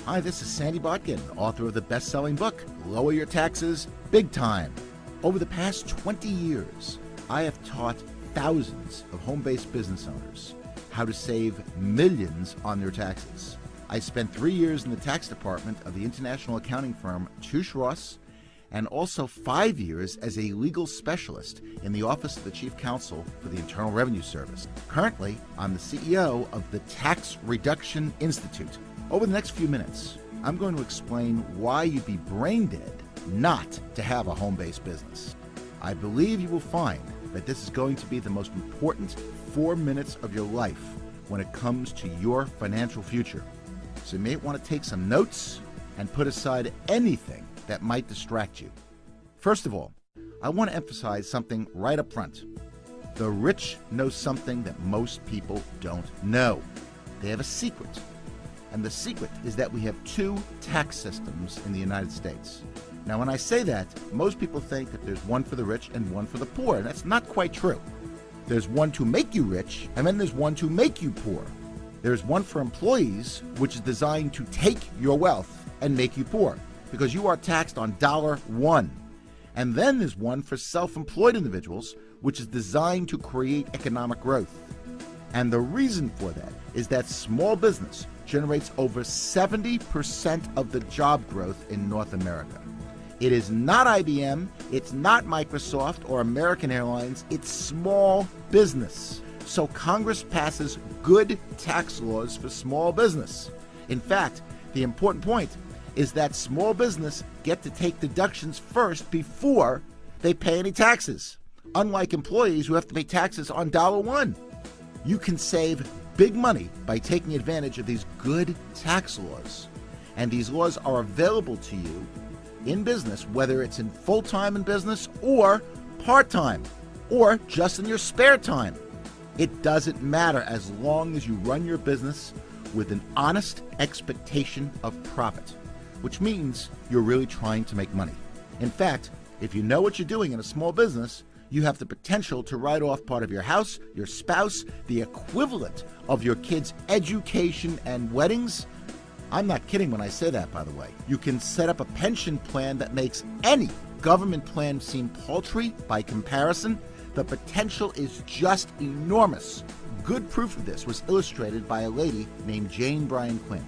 Hi, this is Sandy Botkin, author of the best-selling book, Lower Your Taxes Big Time. Over the past 20 years, I have taught thousands of home-based business owners how to save millions on their taxes. I spent 3 years in the tax department of the international accounting firm Touche Ross, and also 5 years as a legal specialist in the Office of the Chief Counsel for the Internal Revenue Service. Currently, I'm the CEO of the Tax Reduction Institute. Over the next few minutes, I'm going to explain why you'd be brain dead not to have a home-based business. I believe you will find that this is going to be the most important 4 minutes of your life when it comes to your financial future. So you may want to take some notes and put aside anything that might distract you. First of all, I want to emphasize something right up front. The rich know something that most people don't know. They have a secret. And the secret is that we have 2 tax systems in the United States. Now, when I say that, most people think that there's one for the rich and one for the poor, and that's not quite true. There's one to make you rich, and then there's one to make you poor. There's one for employees, which is designed to take your wealth and make you poor, because you are taxed on $1. And then there's one for self-employed individuals, which is designed to create economic growth. And the reason for that is that small business generates over 70% of the job growth in North America. It is not IBM, it's not Microsoft or American Airlines, it's small business. So Congress passes good tax laws for small business. In fact, the important point is that small business get to take deductions first before they pay any taxes, unlike employees who have to pay taxes on $1. You can save big money by taking advantage of these good tax laws. And these laws are available to you in business, whether it's in full-time in business or part-time or just in your spare time. It doesn't matter as long as you run your business with an honest expectation of profit, which means you're really trying to make money. In fact, if you know what you're doing in a small business, you have the potential to write off part of your house, your spouse, the equivalent of your kids' education and weddings. I'm not kidding when I say that, by the way. You can set up a pension plan that makes any government plan seem paltry by comparison. The potential is just enormous. Good proof of this was illustrated by a lady named Jane Bryan Quinn.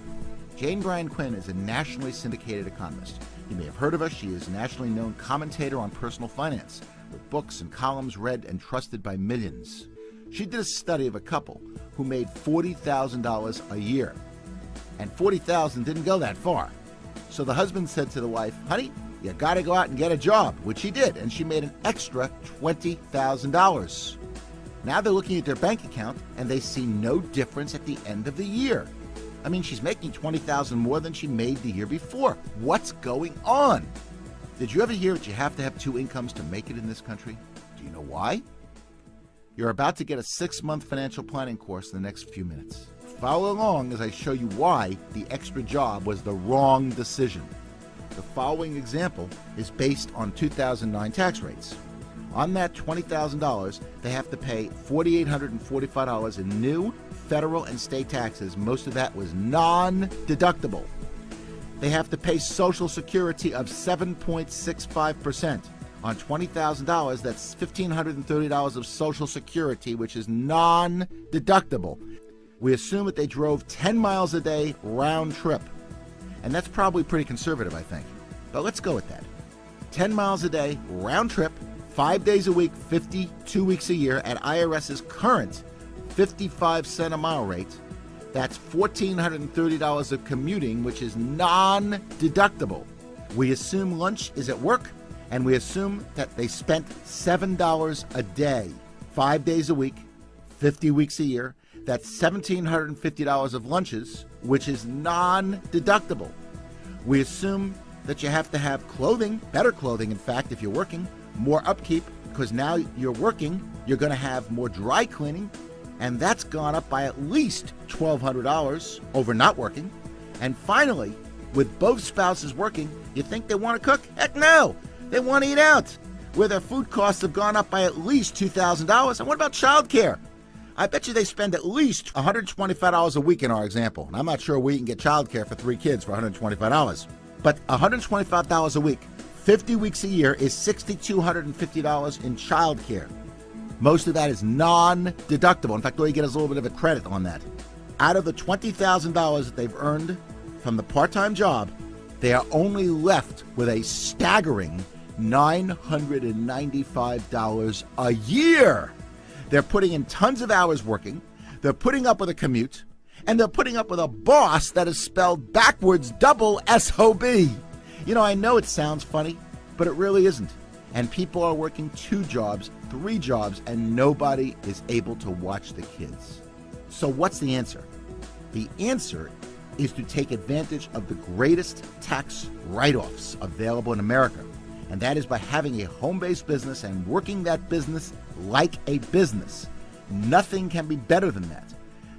Jane Bryan Quinn is a nationally syndicated economist. You may have heard of her. She is a nationally known commentator on personal finance, with books and columns read and trusted by millions. She did a study of a couple who made $40,000 a year. And $40,000 didn't go that far. So the husband said to the wife, honey, you gotta go out and get a job, which she did, and she made an extra $20,000. Now they're looking at their bank account, and they see no difference at the end of the year. I mean, she's making $20,000 more than she made the year before. What's going on? Did you ever hear that you have to have 2 incomes to make it in this country? Do you know why? You're about to get a 6-month financial planning course in the next few minutes. Follow along as I show you why the extra job was the wrong decision. The following example is based on 2009 tax rates. On that $20,000, they have to pay $4,845 in new federal and state taxes. Most of that was non-deductible. They have to pay Social Security of 7.65%. On $20,000, that's $1,530 of Social Security, which is non-deductible. We assume that they drove 10 miles a day round trip. And that's probably pretty conservative, I think. But let's go with that. 10 miles a day round trip, 5 days a week, 52 weeks a year at IRS's current 55-cent a mile rate. That's $1,430 of commuting, which is non-deductible. We assume lunch is at work, and we assume that they spent $7 a day, 5 days a week, 50 weeks a year. That's $1,750 of lunches, which is non-deductible. We assume that you have to have clothing, better clothing, in fact, if you're working, more upkeep, because now you're working, you're going to have more dry cleaning, and that's gone up by at least $1,200 over not working. And finally, with both spouses working, you think they want to cook? Heck no! They want to eat out, where their food costs have gone up by at least $2,000. And what about childcare? I bet you they spend at least $125 a week in our example. And I'm not sure we can get childcare for 3 kids for $125. But $125 a week, 50 weeks a year is $6,250 in childcare. Most of that is non-deductible. In fact, all you get is a little bit of a credit on that. Out of the $20,000 that they've earned from the part-time job, they are only left with a staggering $995 a year. They're putting in tons of hours working, they're putting up with a commute, and they're putting up with a boss that is spelled backwards double S-O-B. You know, I know it sounds funny, but it really isn't. And people are working 2 jobs, 3 jobs, and nobody is able to watch the kids. So what's the answer? The answer is to take advantage of the greatest tax write-offs available in America. And that is by having a home-based business and working that business like a business. Nothing can be better than that.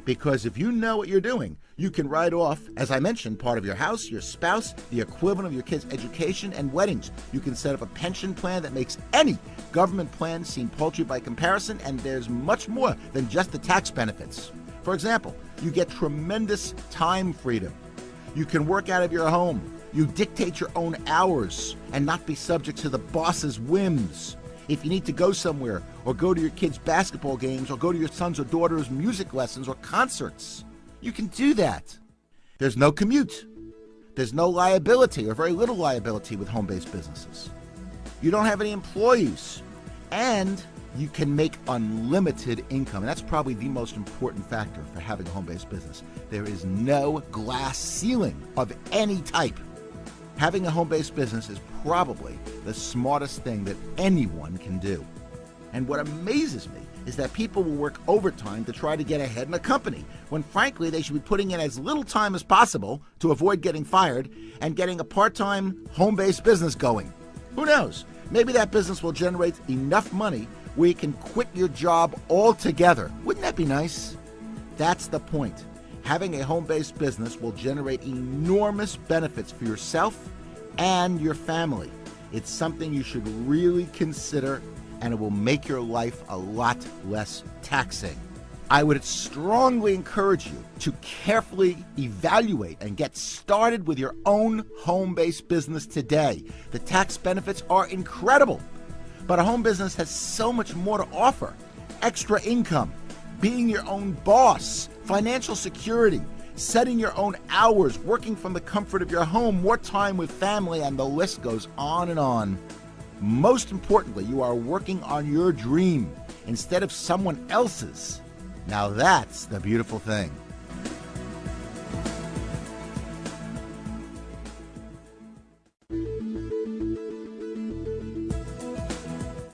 Because if you know what you're doing, you can write off, as I mentioned, part of your house, your spouse, the equivalent of your kids' education and weddings. You can set up a pension plan that makes any government plan seem paltry by comparison, and there's much more than just the tax benefits. For example, you get tremendous time freedom. You can work out of your home. You dictate your own hours and not be subject to the boss's whims. If you need to go somewhere or go to your kids' basketball games or go to your son's or daughter's music lessons or concerts, you can do that. There's no commute. There's no liability or very little liability with home-based businesses. You don't have any employees. And you can make unlimited income. And that's probably the most important factor for having a home-based business. There is no glass ceiling of any type. Having a home-based business is probably the smartest thing that anyone can do. And what amazes me is that people will work overtime to try to get ahead in a company, when frankly they should be putting in as little time as possible to avoid getting fired and getting a part-time home-based business going. Who knows? Maybe that business will generate enough money where you can quit your job altogether. Wouldn't that be nice? That's the point. Having a home-based business will generate enormous benefits for yourself and your family. It's something you should really consider, and it will make your life a lot less taxing. I would strongly encourage you to carefully evaluate and get started with your own home-based business today. The tax benefits are incredible, but a home business has so much more to offer. Extra income, being your own boss, financial security, setting your own hours, working from the comfort of your home, more time with family, and the list goes on and on. Most importantly, you are working on your dream instead of someone else's. Now that's the beautiful thing.